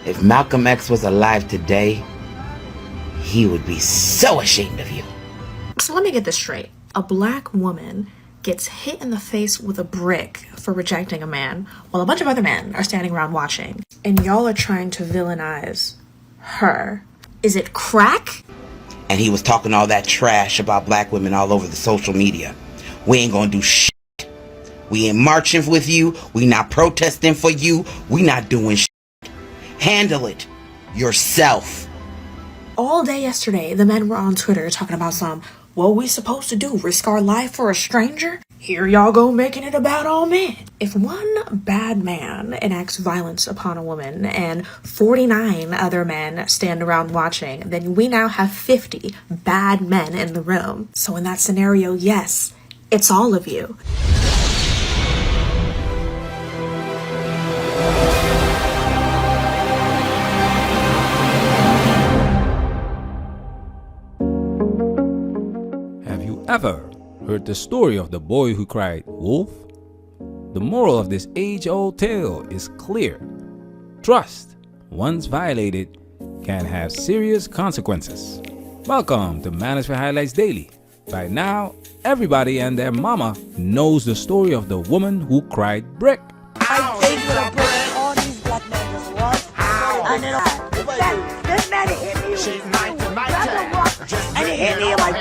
If Malcolm X was alive today, he would be so ashamed of you. So let me get this straight. A black woman gets hit in the face with a brick for rejecting a man, while a bunch of other men are standing around watching. And y'all are trying to villainize her. Is it crack? And he was talking all that trash about black women all over the social media. We ain't gonna do shit. We ain't marching with you. We not protesting for you. We not doing shit. Handle it yourself. All day yesterday, the men were on Twitter talking about what we supposed to do, risk our life for a stranger? Here y'all go making it about all men. If one bad man enacts violence upon a woman and 49 other men stand around watching, then we now have 50 bad men in the room. So in that scenario, yes, it's all of you. Ever heard the story of the boy who cried wolf? The moral of this age-old tale is clear. Trust, once violated, can have serious consequences. Welcome to Manosphere Highlights Daily. By now, everybody and their mama knows the story of the woman who cried brick. I think the brick. All these black men just lost. And then this man hit me with and he hit me like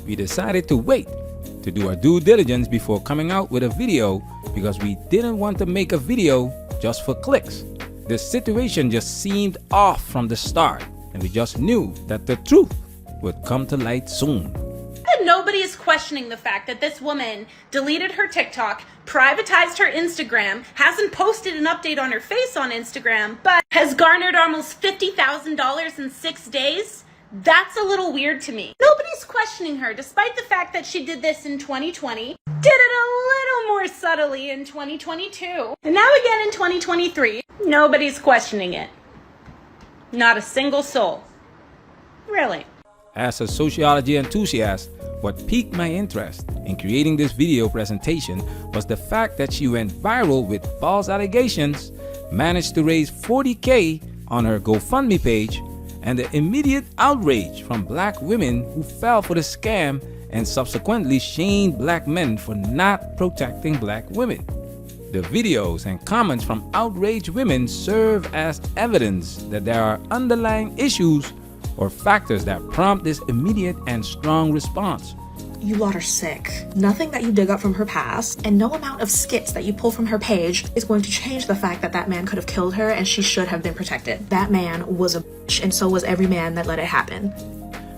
We decided to wait to do our due diligence before coming out with a video because we didn't want to make a video just for clicks. The situation just seemed off from the start, and we just knew that the truth would come to light soon. Nobody is questioning the fact that this woman deleted her TikTok, privatized her Instagram, hasn't posted an update on her face on Instagram, but has garnered almost $50,000 in 6 days. That's a little weird to me. Nobody's questioning her, despite the fact that she did this in 2020, did it a little more subtly in 2022, and now again in 2023. Nobody's questioning it. Not a single soul. Really. As a sociology enthusiast, what piqued my interest in creating this video presentation was the fact that she went viral with false allegations, managed to raise $40,000 on her GoFundMe page, and the immediate outrage from black women who fell for the scam and subsequently shamed black men for not protecting black women. The videos and comments from outraged women serve as evidence that there are underlying issues or factors that prompt this immediate and strong response. You lot are sick. Nothing that you dig up from her past and no amount of skits that you pull from her page is going to change the fact that that man could have killed her and she should have been protected. That man was a bitch, and so was every man that let it happen.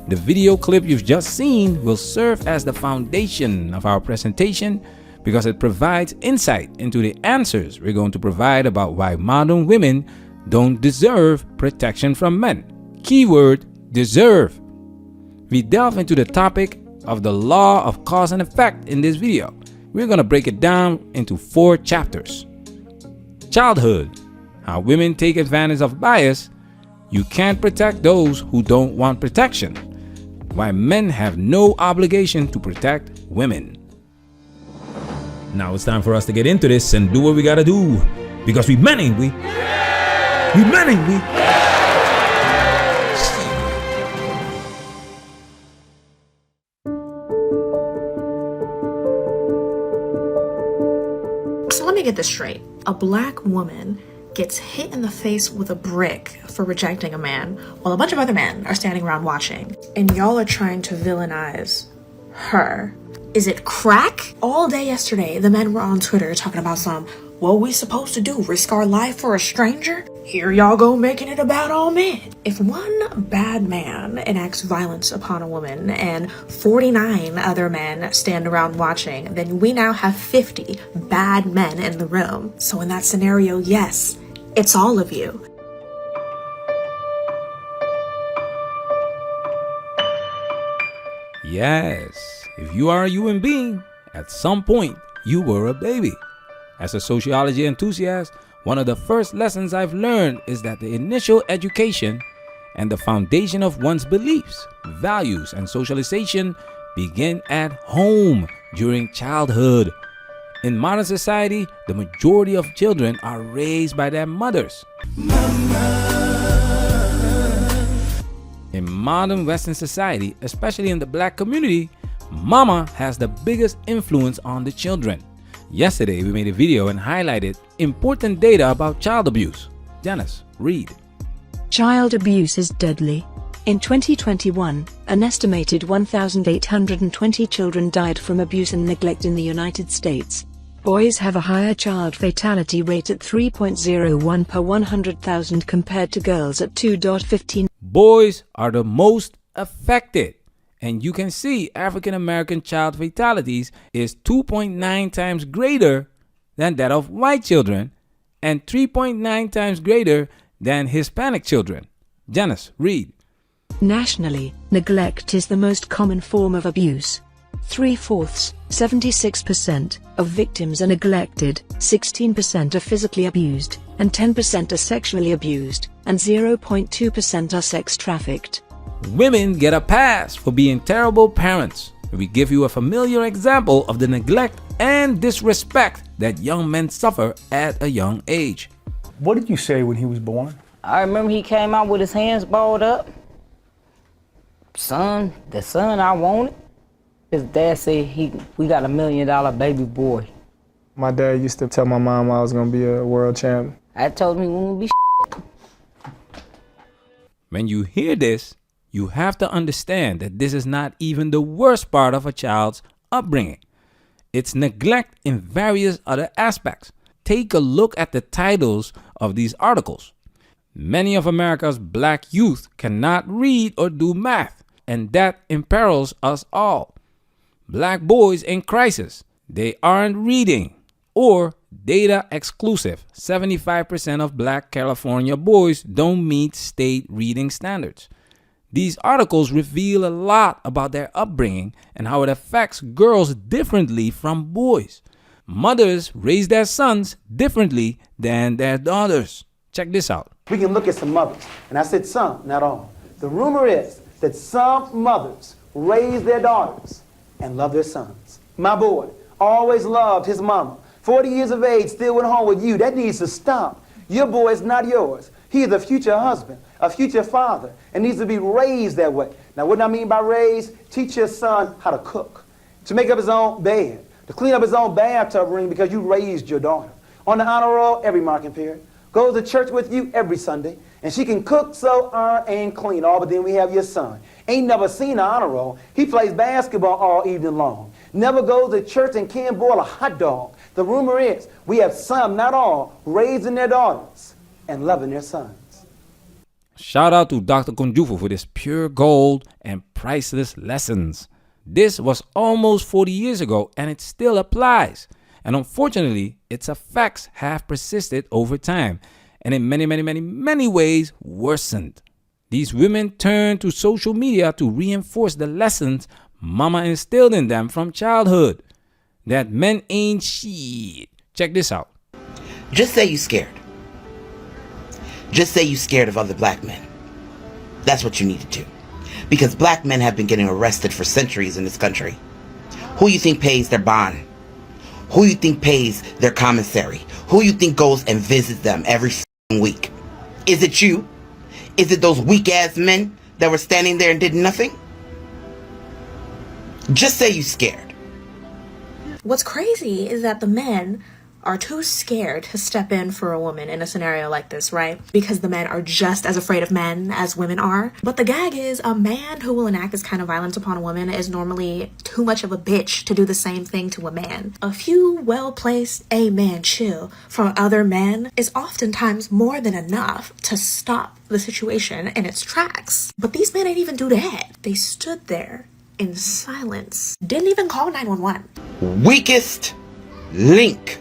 The video clip you've just seen will serve as the foundation of our presentation because it provides insight into the answers we're going to provide about why modern women don't deserve protection from men. Keyword: deserve. We delve into the topic of the law of cause and effect in this video. We're going to break it down into 4 chapters. Childhood: how women take advantage of bias. You can't protect those who don't want protection. Why men have no obligation to protect women. Now it's time for us to get into this and do what we gotta do. Because we men, ain't we? We men, ain't we? So let me get this straight. A black woman gets hit in the face with a brick for rejecting a man, while a bunch of other men are standing around watching. And y'all are trying to villainize her. Is it crack? All day yesterday, the men were on Twitter talking about what we supposed to do, risk our life for a stranger? Here y'all go making it about all men. If one bad man enacts violence upon a woman and 49 other men stand around watching, then we now have 50 bad men in the room. So in that scenario, yes, it's all of you. Yes, if you are a human being, at some point you were a baby. As a sociology enthusiast, one of the first lessons I've learned is that the initial education and the foundation of one's beliefs, values, and socialization begin at home during childhood. In modern society, the majority of children are raised by their mothers. In modern Western society, especially in the black community, mama has the biggest influence on the children. Yesterday, we made a video and highlighted important data about child abuse. Janice, read. Child abuse is deadly. In 2021, an estimated 1,820 children died from abuse and neglect in the United States. Boys have a higher child fatality rate at 3.01 per 100,000 compared to girls at 2.15. Boys are the most affected. And you can see African American child fatalities is 2.9 times greater than that of white children and 3.9 times greater than Hispanic children. Janice, read. Nationally, neglect is the most common form of abuse. 3/4, 76% of victims are neglected, 16% are physically abused, and 10% are sexually abused, and 0.2% are sex trafficked. Women get a pass for being terrible parents. We give you a familiar example of the neglect and disrespect that young men suffer at a young age. What did you say when he was born? I remember he came out with his hands balled up. Son, the son I wanted. His dad said we got $1 million baby boy. My dad used to tell my mom I was gonna be a world champ. I told him we wouldn't be When you hear this, you have to understand that this is not even the worst part of a child's upbringing. It's neglect in various other aspects. Take a look at the titles of these articles. Many of America's black youth cannot read or do math, and that imperils us all. Black boys in crisis, they aren't reading. Or data exclusive, 75% of black California boys don't meet state reading standards. These articles reveal a lot about their upbringing and how it affects girls differently from boys. Mothers raise their sons differently than their daughters. Check this out. We can look at some mothers, and I said some, not all. The rumor is that some mothers raise their daughters and love their sons. My boy always loved his mama. 40 years of age, still went home with you. That needs to stop. Your boy is not yours. He is a future husband, a future father, and needs to be raised that way. Now, what do I mean by raised? Teach your son how to cook, to make up his own bed, to clean up his own bathtub ring because you raised your daughter. On the honor roll every marking period. Goes to church with you every Sunday, and she can cook, sew, iron, and clean. All but then we have your son. Ain't never seen an honor roll. He plays basketball all evening long. Never goes to church and can't boil a hot dog. The rumor is we have some, not all, raising their daughters and loving their sons. Shout out to Dr. Kunjufu for this pure gold and priceless lessons. This was almost 40 years ago and it still applies. And unfortunately, its effects have persisted over time and in many ways worsened. These women turn to social media to reinforce the lessons mama instilled in them from childhood. That men ain't shit. Check this out. Just say you scared. Just say you scared of other black men. That's what you need to do. Because black men have been getting arrested for centuries in this country. Who you think pays their bond? Who you think pays their commissary? Who you think goes and visits them every week? Is it you? Is it those weak-ass men that were standing there and did nothing? Just say you scared. What's crazy is that the men are too scared to step in for a woman in a scenario like this, right? Because the men are just as afraid of men as women are. But the gag is a man who will enact this kind of violence upon a woman is normally too much of a bitch to do the same thing to a man. A few well-placed amen chill from other men is oftentimes more than enough to stop the situation in its tracks. But these men ain't even do that. They stood there in silence. Didn't even call 911. Weakest link.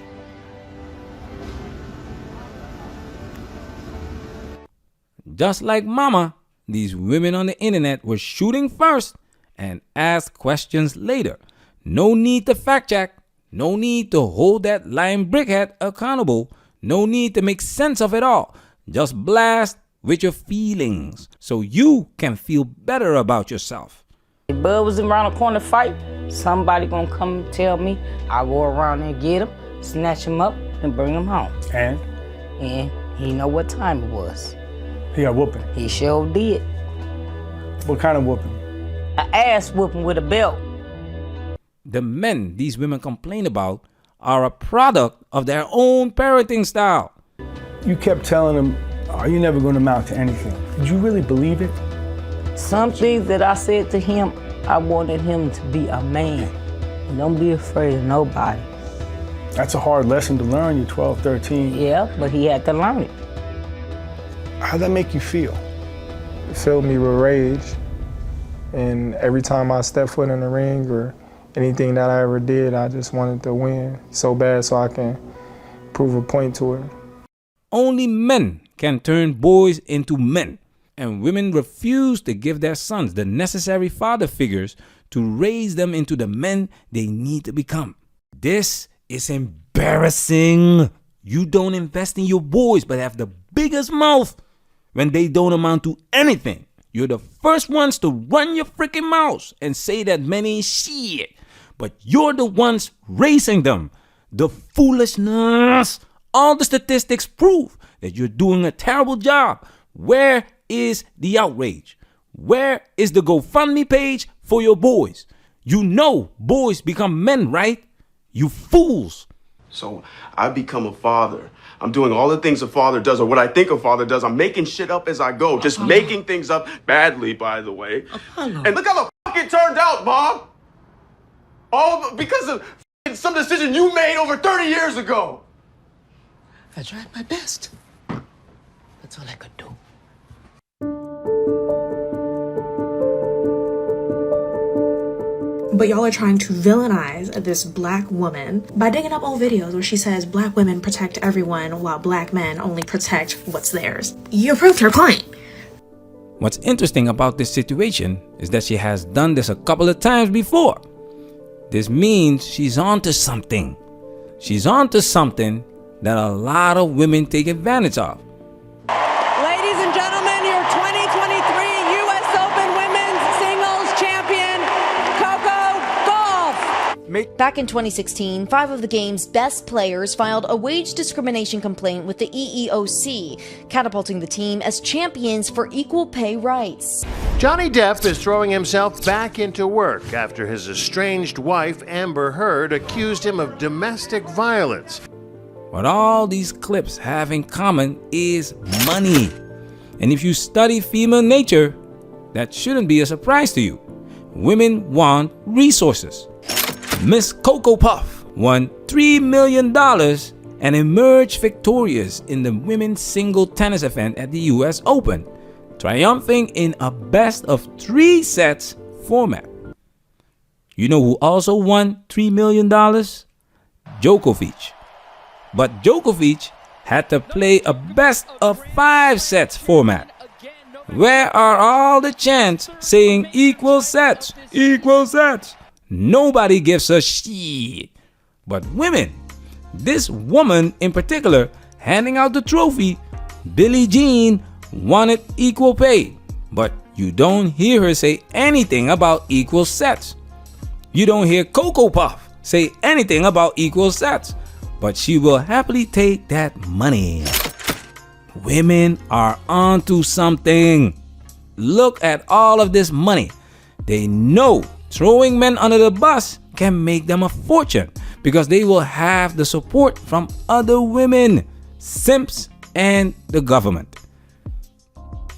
Just like mama, these women on the internet were shooting first and asked questions later. No need to fact check. No need to hold that lying brickhead accountable. No need to make sense of it all. Just blast with your feelings so you can feel better about yourself. Bud was around the corner fight. Somebody gonna come and tell me, I'll go around and get him, snatch him up, and bring him home. And And he know what time it was. he got whooping. He sure did. What kind of whooping? An ass whooping with a belt. The men these women complain about are a product of their own parenting style. You kept telling him, oh, you're never going to amount to anything. Did you really believe it? Some things that I said to him, I wanted him to be a man. Don't be afraid of nobody. That's a hard lesson to learn. You're 12, 13. Yeah, but he had to learn it. How'd that make you feel? It filled me with rage. And every time I stepped foot in the ring or anything that I ever did, I just wanted to win so bad so I can prove a point to her. Only men can turn boys into men, and women refuse to give their sons the necessary father figures to raise them into the men they need to become. This is embarrassing. You don't invest in your boys but have the biggest mouth when they don't amount to anything. You're the first ones to run your freaking mouths and say that men ain't shit, but you're the ones raising them. The foolishness. All the statistics prove that you're doing a terrible job. Where is the outrage? Where is the GoFundMe page for your boys? You know boys become men, right? You fools. So I've become a father. I'm doing all the things a father does, or what I think a father does. I'm making shit up as I go. Just making things up badly, by the way. And look how the fuck it turned out, Bob. All because of some decision you made over 30 years ago. I tried my best. That's all I could do. But y'all are trying to villainize this black woman by digging up old videos where she says black women protect everyone while black men only protect what's theirs. You proved her point. What's interesting about this situation is that she has done this a couple of times before. This means she's onto something. She's onto something that a lot of women take advantage of. Ladies and gentlemen, your 2023 U.S. Open Women's Singles Champion, Coco Gauff. Back in 2016, 5 of the game's best players filed a wage discrimination complaint with the EEOC, catapulting the team as champions for equal pay rights. Johnny Depp is throwing himself back into work after his estranged wife, Amber Heard, accused him of domestic violence. What all these clips have in common is money. And if you study female nature, that shouldn't be a surprise to you. Women want resources. Miss Coco Puff won $3 million and emerged victorious in the women's single tennis event at the US Open, triumphing in a best of 3 sets format. You know who also won $3 million? Djokovic. But Djokovic had to play a best of 5 sets format. Where are all the chants saying equal sets, equal sets? Nobody gives a shit. But women, this woman in particular, handing out the trophy, Billie Jean, wanted equal pay. But you don't hear her say anything about equal sets. You don't hear Coco Puff say anything about equal sets. But she will happily take that money. Women are onto something. Look at all of this money. They know throwing men under the bus can make them a fortune because they will have the support from other women, simps, and the government.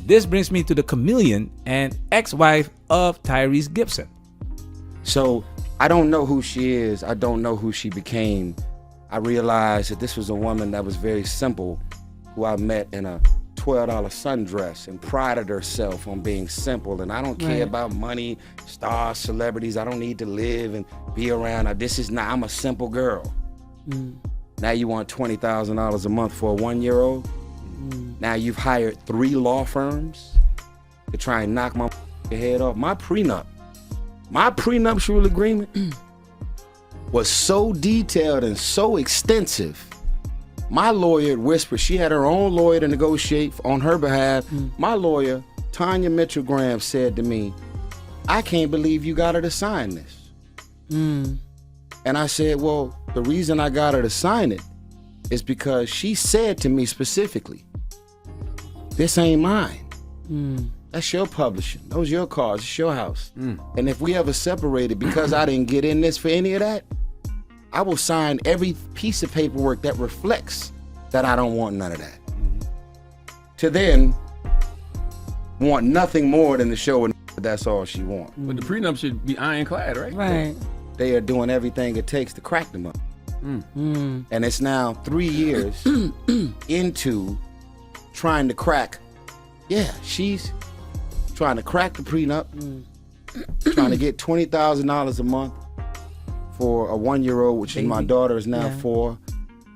This brings me to the chameleon and ex-wife of Tyrese Gibson. So I don't know who she is. I don't know who she became. I realized that this was a woman that was very simple, who I met in a $12 sundress and prided herself on being simple. And I don't care about money, stars, celebrities. I don't need to live and be around. I'm a simple girl. Now you want $20,000 a month for a 1-year-old? Now you've hired 3 law firms to try and knock my head off. My prenuptial agreement was so detailed and so extensive. My lawyer at Whisper, she had her own lawyer to negotiate on her behalf. My lawyer, Tanya Mitchell Graham, said to me, I can't believe you got her to sign this. And I said, well, the reason I got her to sign it is because she said to me specifically, this ain't mine. That's your publishing. Those your cars. It's your house. And if we ever separated because I didn't get in this for any of that, I will sign every piece of paperwork that reflects that I don't want none of that. To then want nothing more than to show her that's all she wants. But the prenup should be ironclad, right? Right. They are doing everything it takes to crack them up. And it's now 3 years into trying to crack. Yeah, she's trying to crack the prenup, trying to get $20,000 a month for a 1-year-old, which is my daughter is now 4.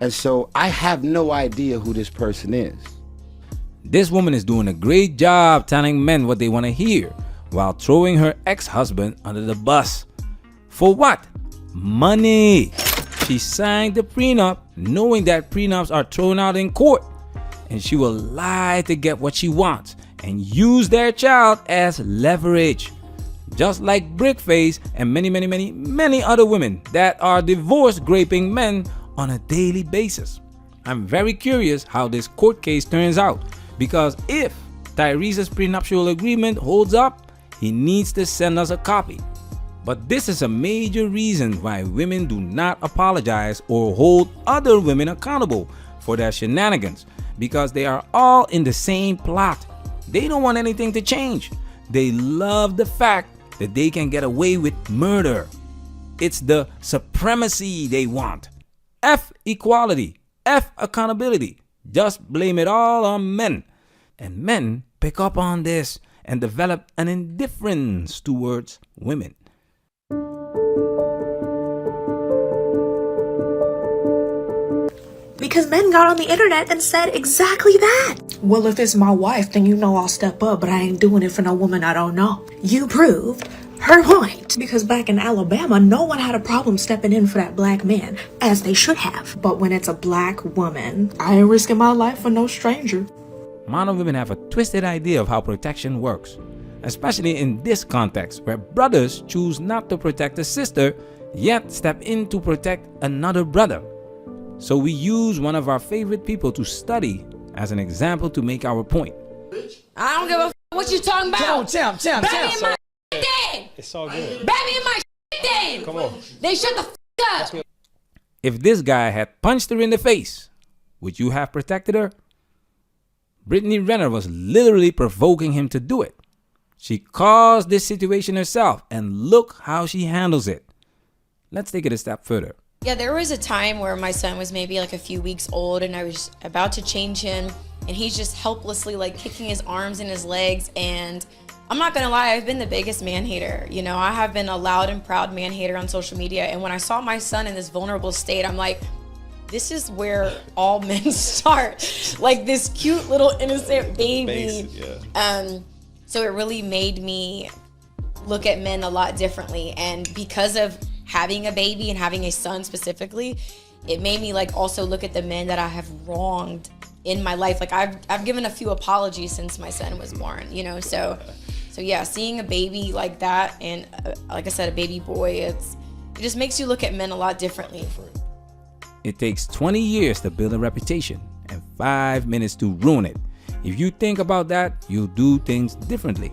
And so I have no idea who this person is. This woman is doing a great job telling men what they want to hear while throwing her ex-husband under the bus. For what? Money. She signed the prenup knowing that prenups are thrown out in court, and she will lie to get what she wants and use their child as leverage. Just like Brickface and many other women that are divorce graping men on a daily basis. I'm very curious how this court case turns out, because if Tyrese's prenuptial agreement holds up, he needs to send us a copy. But this is a major reason why women do not apologize or hold other women accountable for their shenanigans, because they are all in the same plot. They don't want anything to change. They love the fact that they can get away with murder. It's the supremacy they want. F equality, F accountability. Just blame it all on men. And men pick up on this and develop an indifference towards women. Because men got on the internet and said exactly that. Well, if it's my wife, then you know I'll step up, but I ain't doing it for no woman I don't know. You proved her point. Because back in Alabama, no one had a problem stepping in for that black man, as they should have. But when it's a black woman, I ain't risking my life for no stranger. Modern women have a twisted idea of how protection works, especially in this context where brothers choose not to protect a sister, yet step in to protect another brother. So we use one of our favorite people to study as an example to make our point. I don't give a what you talking about. Tell him. Baby in my then. It's all good. Baby in my then. Come on. They shut the up. If this guy had punched her in the face, would you have protected her? Brittany Renner was literally provoking him to do it. She caused this situation herself, and look how she handles it. Let's take it a step further. Yeah, there was a time where my son was maybe like a few weeks old and I was about to change him and he's just helplessly like kicking his arms and his legs, and I'm not gonna lie, I've been the biggest man hater. You know, I have been a loud and proud man hater on social media, and when I saw my son in this vulnerable state, I'm like, this is where all men start. Like this cute little innocent baby. So it really made me look at men a lot differently, and because of having a baby and having a son specifically, it made me like also look at the men that I have wronged in my life. Like I've given a few apologies since my son was born, you know. So yeah, seeing a baby like that, and like I said, a baby boy, it just makes you look at men a lot differently. It takes 20 years to build a reputation and 5 minutes to ruin it. If you think about that, you'll do things differently.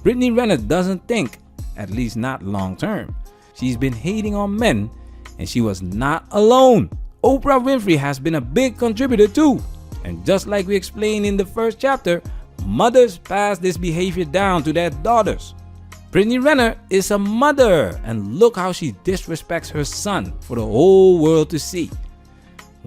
Brittany Renner doesn't think, at least not long term. She's been hating on men, and she was not alone. Oprah Winfrey has been a big contributor too. And just like we explained in the first chapter, mothers pass this behavior down to their daughters. Brittany Renner is a mother, and look how she disrespects her son for the whole world to see.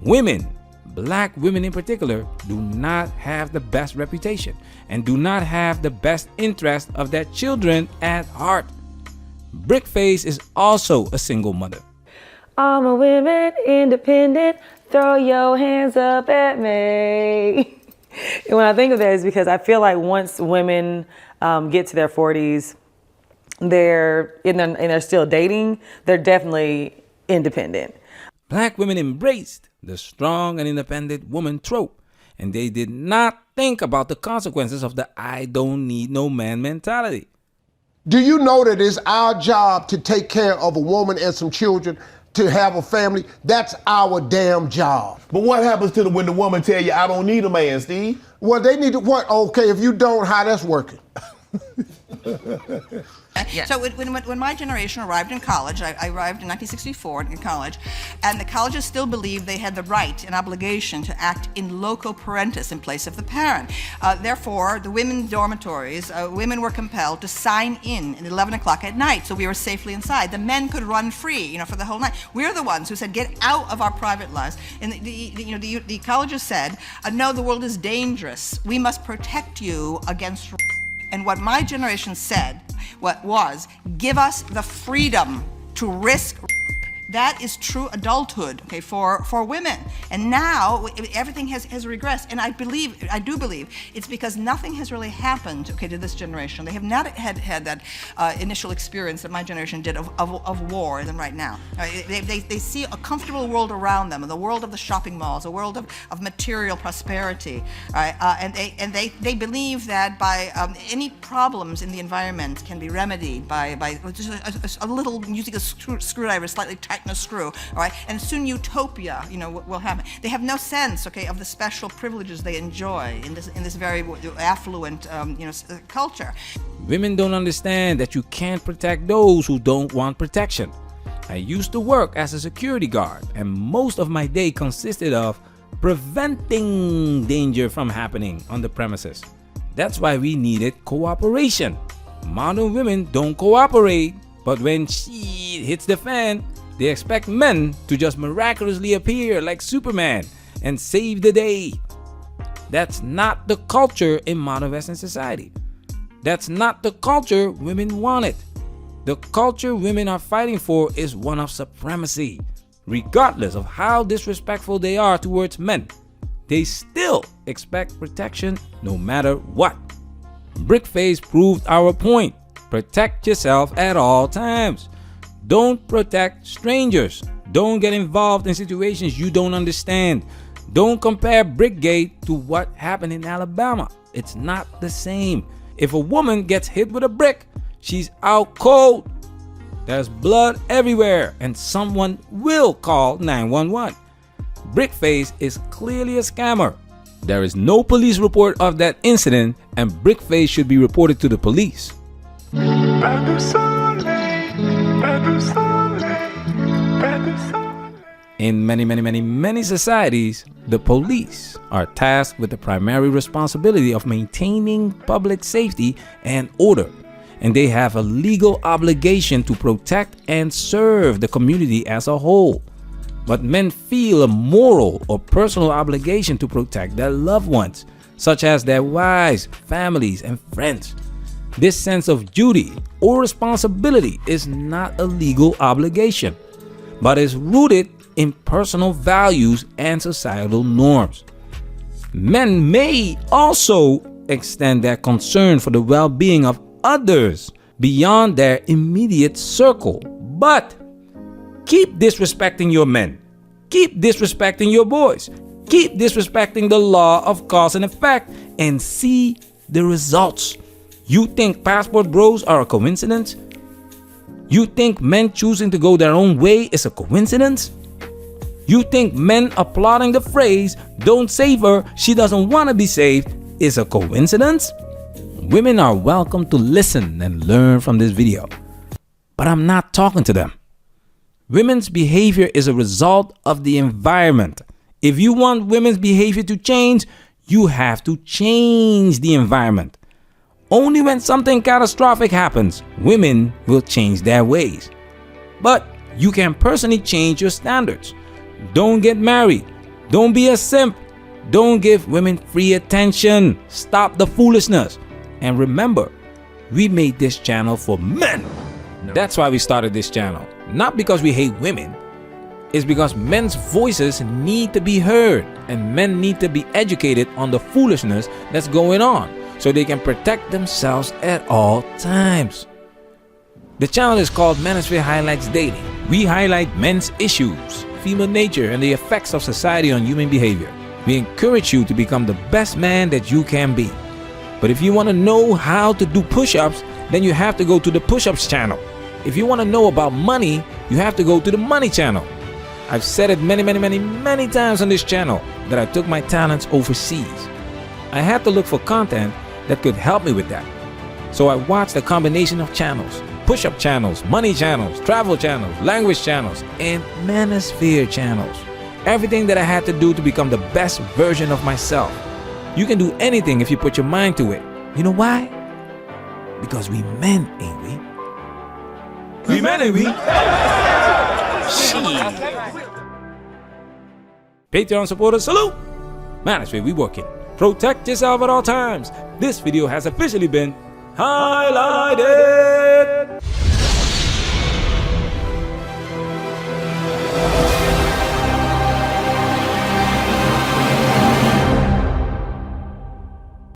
Women, black women in particular, do not have the best reputation and do not have the best interest of their children at heart. Brickface is also a single mother. I'm a women independent, throw your hands up at me. And when I think of that, it's because I feel like once women get to their 40s, and they're still dating, they're definitely independent. Black women embraced the strong and independent woman trope, and they did not think about the consequences of the I don't need no man mentality. Do you know that it's our job to take care of a woman and some children, to have a family? That's our damn job. But what happens to when the woman tell you, I don't need a man, Steve? Well, they need to, what? Okay, if you don't, how that's working? Yeah. So when my generation arrived in college, I arrived in 1964 in college, and the colleges still believed they had the right and obligation to act in loco parentis, in place of the parent. Therefore, the women's dormitories, women were compelled to sign in at 11 o'clock at night, so we were safely inside. The men could run free, for the whole night. We're the ones who said, get out of our private lives. And the colleges said, no, the world is dangerous. We must protect you against. And what my generation said, give us the freedom to risk. That is true adulthood, okay, for women. And now everything has regressed, and I do believe it's because nothing has really happened, okay, to this generation. They have not had that initial experience that my generation did of war than right now. They see a comfortable world around them, the world of the shopping malls, a world of material prosperity, and they believe that by any problems in the environment can be remedied by just a little, using a screwdriver slightly tight a screw, all right, and soon utopia, will happen. They have no sense, okay, of the special privileges they enjoy in this very affluent, culture. Women don't understand that you can't protect those who don't want protection. I used to work as a security guard, and most of my day consisted of preventing danger from happening on the premises. That's why we needed cooperation. Modern women don't cooperate, but when shit hits the fan, they expect men to just miraculously appear like Superman and save the day. That's not the culture in modern Western society. That's not the culture women wanted. The culture women are fighting for is one of supremacy. Regardless of how disrespectful they are towards men, they still expect protection no matter what. Brickface proved our point. Protect yourself at all times. Don't protect strangers. Don't get involved in situations you don't understand. Don't compare Brickgate to what happened in Alabama. It's not the same. If a woman gets hit with a brick, she's out cold. There's blood everywhere, and someone will call 911. Brickface is clearly a scammer. There is no police report of that incident, and Brickface should be reported to the police. In many societies, the police are tasked with the primary responsibility of maintaining public safety and order, and they have a legal obligation to protect and serve the community as a whole. But men feel a moral or personal obligation to protect their loved ones, such as their wives, families, and friends. This sense of duty or responsibility is not a legal obligation, but is rooted in personal values and societal norms. Men may also extend their concern for the well-being of others beyond their immediate circle, but keep disrespecting your men, keep disrespecting your boys, keep disrespecting the law of cause and effect, and see the results. You think passport bros are a coincidence? You think men choosing to go their own way is a coincidence? You think men applauding the phrase, "Don't save her, she doesn't want to be saved," is a coincidence? Women are welcome to listen and learn from this video, but I'm not talking to them. Women's behavior is a result of the environment. If you want women's behavior to change, you have to change the environment. Only when something catastrophic happens, women will change their ways. But you can personally change your standards. Don't get married. Don't be a simp. Don't give women free attention. Stop the foolishness. And remember, we made this channel for men. That's why we started this channel. Not because we hate women. It's because men's voices need to be heard, and men need to be educated on the foolishness that's going on, so they can protect themselves at all times. The channel is called Manosphere Highlights Daily. We highlight men's issues, female nature, and the effects of society on human behavior. We encourage you to become the best man that you can be. But if you want to know how to do push-ups then you have to go to the push-ups channel. If you want to know about money, you have to go to the money channel. I've said it many times on this channel that I took my talents overseas. I had to look for content that could help me with that. So I watched a combination of channels: push-up channels, money channels, travel channels, language channels, and manosphere channels. Everything that I had to do to become the best version of myself. You can do anything if you put your mind to it. You know why? Because we men, ain't we? We men, ain't we? Patreon supporters, salute! Manosphere, we working. Protect yourself at all times. This video has officially been highlighted.